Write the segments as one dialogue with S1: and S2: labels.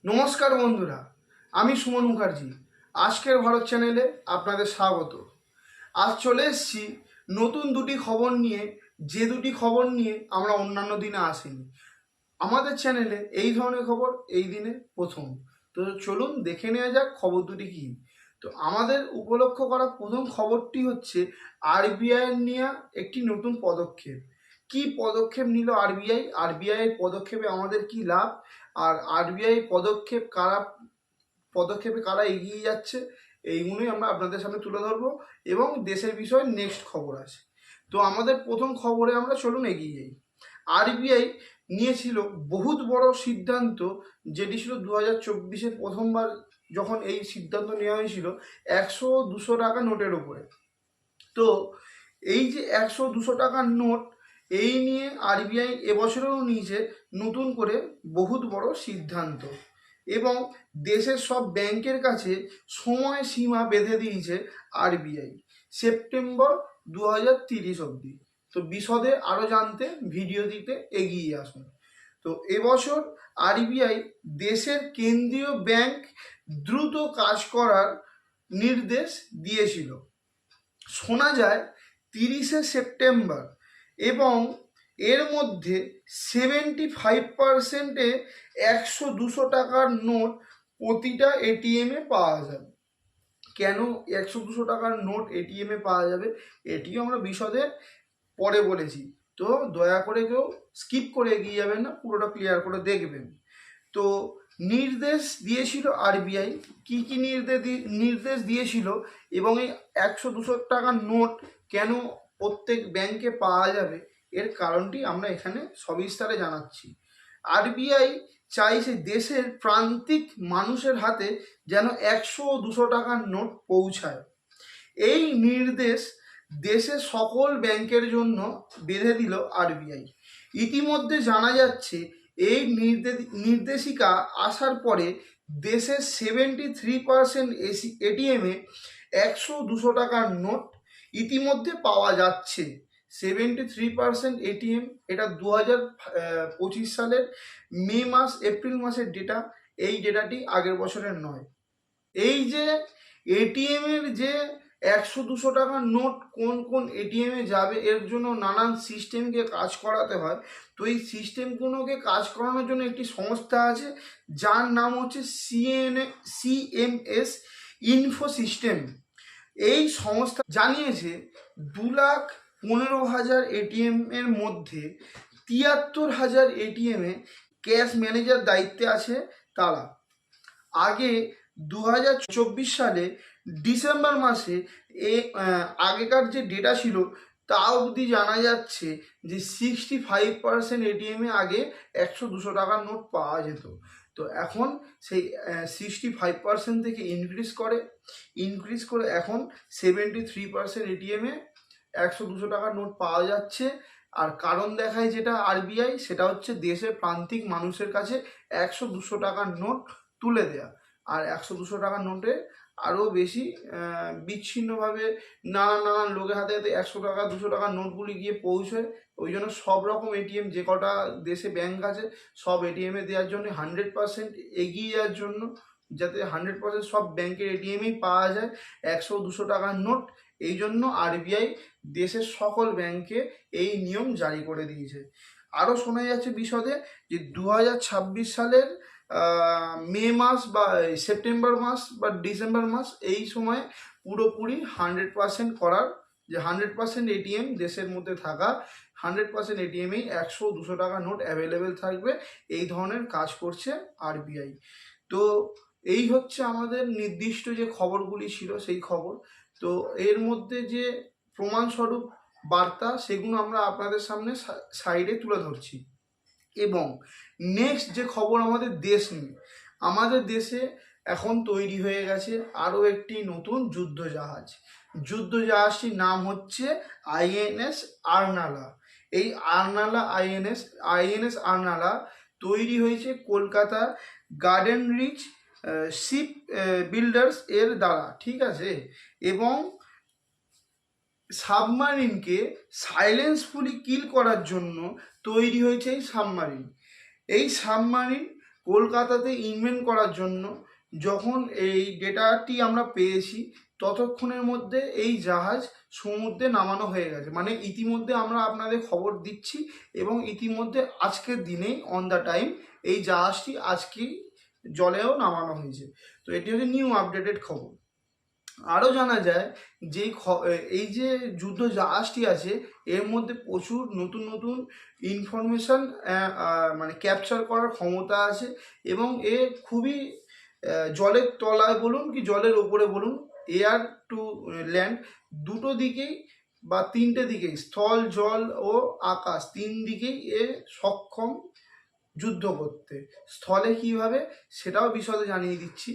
S1: নমস্কার বন্ধুরা, আমি সুমন মুখার্জি। আজকের ভারত চ্যানেলে আপনাদের স্বাগত। আজ চলে এসেছি নতুন দুটি খবর নিয়ে, যে দুটি খবর নিয়ে আমরা অন্যান্য দিনে আসিনি। আমাদের চ্যানেলে এই ধরনের খবর এই দিনে প্রথম। তো চলুন দেখে নেওয়া যাক খবর দুটি কী। তো আমাদের উপলক্ষ করা প্রথম খবরটি হচ্ছে আরবিআই এর নেওয়া একটি নতুন পদক্ষেপ। কি পদক্ষেপ নিল আরবিআই, আরবিআই এর পদক্ষেপে আমাদের কি লাভ, আর আরবিআই পদক্ষেপে কারা এগিয়ে যাচ্ছে, এইগুলোই আমরা আপনাদের সামনে তুলে ধরবো এবং দেশের বিষয়ে নেক্সট খবর আছে। তো আমাদের প্রথম খবরে আমরা চলুন এগিয়ে যাই। আরবিআই নিয়েছিল বহুত বড় সিদ্ধান্ত, যেটি ছিল 2024-এ প্রথমবার যখন এই সিদ্ধান্ত নেওয়া হয়েছিল 100-200 টাকা নোটের উপরে। তো এই যে 100-200 টাকার নোট, এই নিয়ে আরবিআই এবছরেও নিয়েছে নতুন করে বহুত বড় সিদ্ধান্ত এবং দেশের সব ব্যাংকের কাছে সময়সীমা বেঁধে দিয়েছে আরবিআই সেপ্টেম্বর 2030 অবধি। তো বিশদে আরও জানতে ভিডিওটিতে এগিয়ে আসুন। তো এবছর আরবিআই দেশের কেন্দ্রীয় ব্যাংক দ্রুত কাজ করার নির্দেশ দিয়েছিল। শোনা যায় 30শে সেপ্টেম্বর, এবং এর মধ্যে 75%-এ 100-200 টাকার নোট প্রতিটা এটিএমে পাওয়া যাবে। কেন 100-200 টাকার নোট এটিএমে পাওয়া যাবে এটিও আমরা বিশদে পরে বলেছি। তো দয়া করে কেউ স্কিপ করে এগিয়ে যাবেন না, পুরোটা ক্লিয়ার করে দেখবেন। তো নির্দেশ দিয়েছিল আরবিআই, কি কি নির্দেশ দিয়েছিল এবং এই 100-200 টাকার নোট কেন প্রত্যেক ব্যাংকে পাওয়া যাবে, এর কারণটি আমরা এখানে সবিস্তারে জানাচ্ছি। আরবিআই চাইছে দেশের প্রান্তিক মানুষের হাতে যেন 100-200 টাকার নোট পৌঁছায়। এই নির্দেশ দেশের সকল ব্যাংকের জন্য বেঁধে দিল আরবিআই। ইতিমধ্যে জানা যাচ্ছে এই নির্দেশিকা আসার পরে দেশের 73% এটিএমে 100-200 টাকার নোট ইতিমধ্যে পাওয়া যাচ্ছে। 73% এটিএম, এটা 2025 সালের এপ্রিল মাসের ডেটা। এই ডেটাটি আগের বছরের নয়। এই যে এটিএম এর যে 100-200 টাকার নোট কোন কোন এটিএমে যাবে, এর জন্য নানান সিস্টেমকে কাজ করাতে হয়। তো এই সিস্টেমগুলোকে কাজ করানোর জন্য একটি সংস্থা আছে, যার নাম হচ্ছে সিএমএস ইনফো সিস্টেম। এই সংস্থা জানিয়েছে 2,15,000 এটিএম এর মধ্যে 73,000 এটিএমে ক্যাশ ম্যানেজার দায়িত্বে আছে তারা। আগে 2024 সালে ডিসেম্বর মাসে আগেকার যে ডেটা ছিল তা অবধি জানা যাচ্ছে যে 65% এটিএমে আগে 100-200 টাকার নোট পাওয়া যেত। তো এখন সেই 65% থেকে ইনক্রিজ করে এখন 73% এটিএমে 100-200 টাকার নোট পাওয়া যাচ্ছে। আর কারণ দেখায় যেটা আরবিআই, সেটা হচ্ছে দেশের প্রান্তিক মানুষের কাছে 100-200 টাকার নোট তুলে দেয়া। আর 100-200 টাকার নোটে আরও বেশি বিচ্ছিন্নভাবে নানান লোকের হাতে হাতে 100 টাকা 200 টাকার নোটগুলি গিয়ে পৌঁছয়। ওই জন্য সব রকম এটিএম, যে কটা দেশে ব্যাংক আছে সব এটিএমে দেওয়ার জন্য 100% এগিয়ে যাওয়ার জন্য, যাতে 100% সব ব্যাংকের এটিএমেই পাওয়া যায় 100-200 টাকার নোট। এই জন্য আরবিআই দেশের সকল ব্যাংকে এই নিয়ম জারি করে দিয়েছে। আরও শোনা যাচ্ছে বিশদে যে 2026 সালের মে মাস বা সেপ্টেম্বর মাস বা ডিসেম্বর মাস, এই সময় পুরোপুরি 100% করার, যে 100% এটিএম দেশের মধ্যে থাকা 100% এটিএমেই 100-200 টাকা নোট অ্যাভেলেবেল থাকবে। এই ধরনের কাজ করছে আরবিআই। তো এই হচ্ছে আমাদের নির্দিষ্ট যে খবরগুলি ছিল সেই খবর। তো এর মধ্যে যে প্রমাণস্বরূপ বার্তা, সেগুলো আমরা আপনাদের সামনে সাইডে তুলে ধরছি। এবং নেক্সট যে খবর আমাদের দেশ নিয়ে, আমাদের দেশে এখন তৈরি হয়ে গেছে আরও একটি নতুন যুদ্ধজাহাজটির নাম হচ্ছে আইএনএস আরনালা। এই আইএনএস আরনালা তৈরি হয়েছে কলকাতা গার্ডেন রিচ শিপ বিল্ডার্স এর দ্বারা, ঠিক আছে। এবং সাবমারিনকে সাইলেন্সফুলি কিল করার জন্য তৈরি হয়েছে এই সাবমারিন। কলকাতাতে ইনভেন্ট করার জন্য যখন এই ডেটাটি আমরা পেয়েছি ততক্ষণের মধ্যে এই জাহাজ সমুদ্রে নামানো হয়ে গেছে, মানে ইতিমধ্যে আমরা আপনাদের খবর দিচ্ছি এবং ইতিমধ্যে আজকের দিনেই অন দ্য টাইম এই জাহাজটি আজকেই জলেও নামানো হয়েছে। তো এটি হচ্ছে নিউ আপডেটেড খবর। আরও জানা যায় যে এই যে যুদ্ধ জাহাজটি আছে এর মধ্যে প্রচুর নতুন নতুন ইনফরমেশান মানে ক্যাপচার করার ক্ষমতা আছে এবং এ খুবই জলের তলায় বলুন কি জলের ওপরে বলুন, এয়ার টু ল্যান্ড দুটো দিকেই বা তিনটে দিকেই, স্থল জল ও আকাশ তিন দিকেই এ সক্ষম যুদ্ধ করতে। স্থলে কিভাবে সেটাও বিশদে জানিয়ে দিচ্ছি।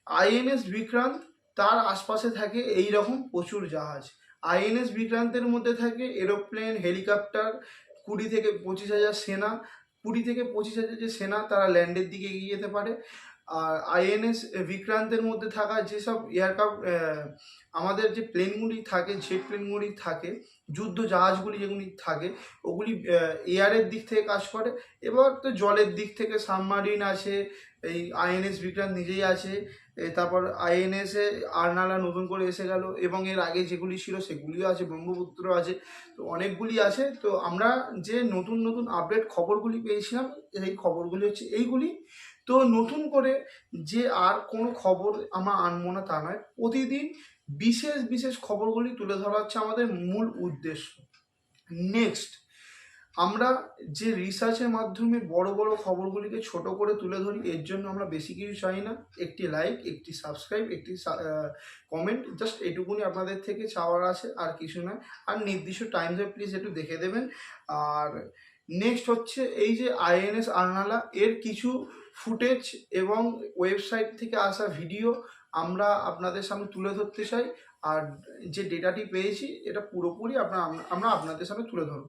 S1: আইএনএস বিক্রান্ত, তার আশপাশে থাকে এই রকম প্রচুর জাহাজ। আইএনএস বিক্রান্তের মধ্যে থাকে এরোপ্লেন, হেলিকপ্টার, 20 থেকে 25,000 সেনা। 20 থেকে 25,000 যে সেনা তারা ল্যান্ডের দিকে এগিয়ে যেতে পারে। আর আইএনএস বিক্রান্তের মধ্যে থাকা যেসব এয়ারক্রাফট আমাদের যে প্লেনগুলি থাকে, জেট প্লেনগুলি থাকে, যুদ্ধ জাহাজগুলি যেগুলি থাকে ওগুলি এয়ারের দিক থেকে কাজ করে। এবার তো জলের দিক থেকে সাবমারিন আছে, এই আইএনএস বিক্রান্ত নিজেই আছে, তারপর আইএনএসে আরনালা নতুন করে এসে গেল এবং এর আগে যেগুলি ছিল সেগুলিও আছে, ব্রহ্মপুত্র আছে, তো অনেকগুলি আছে। তো আমরা যে নতুন নতুন আপডেট খবরগুলি পেয়েছিলাম এই খবরগুলি হচ্ছে এইগুলি। তো নতুন করে যে আর কোনো খবর আমরা আনবো না তা নয়, প্রতিদিন বিশেষ বিশেষ খবরগুলি তুলে ধরা হচ্ছে আমাদের মূল উদ্দেশ্য। নেক্সট, আমরা যে রিসার্চের মাধ্যমে বড় বড় খবরগুলিকে ছোট করে তুলে ধরি, এর জন্য আমরা বেশি কিছু চাই না, একটি লাইক, একটি সাবস্ক্রাইব, একটি কমেন্ট, জাস্ট এটুকুনি আপনাদের থেকে চাওয়ার আছে, আর কিছু নয়। আর নির্দিষ্ট টাইমসে প্লিজ একটু দেখে দেবেন। আর নেক্সট হচ্ছে এই যে আইএনএস আরনালা এর কিছু ফুটেজ এবং ওয়েবসাইট থেকে আসা ভিডিও আমরা আপনাদের সামনে তুলে ধরতে চাই। আর যে ডেটাটি পেয়েছি এটা পুরোপুরি আমরা আপনাদের সামনে তুলে ধরব।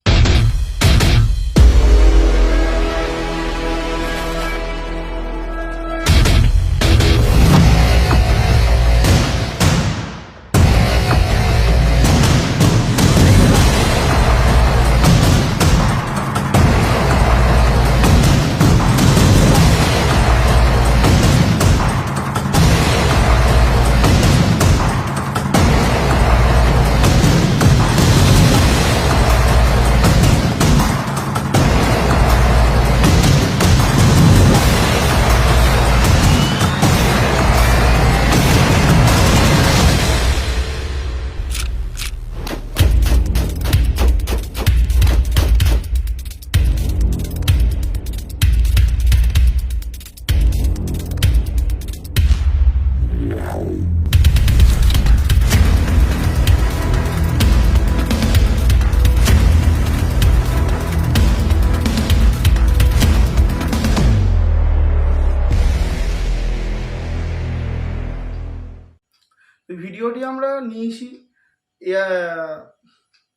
S1: ভিডিওটি আমরা নিয়েছি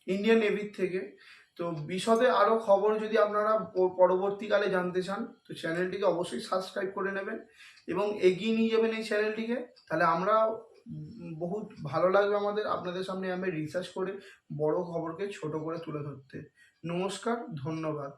S1: ইন্ডিয়ান নেভির থেকে। তো বিশদে আরও খবর যদি আপনারা পরবর্তীকালে জানতে চান তো চ্যানেলটিকে অবশ্যই সাবস্ক্রাইব করে নেবেন এবং এগিয়ে নিয়ে যাবেন এই চ্যানেলটিকে। তাহলে আমরা বহুত ভালো লাগবে আমাদের আপনাদের সামনে আমি রিসার্চ করে বড় খবরকে ছোট করে তুলে ধরতে। নমস্কার, ধন্যবাদ।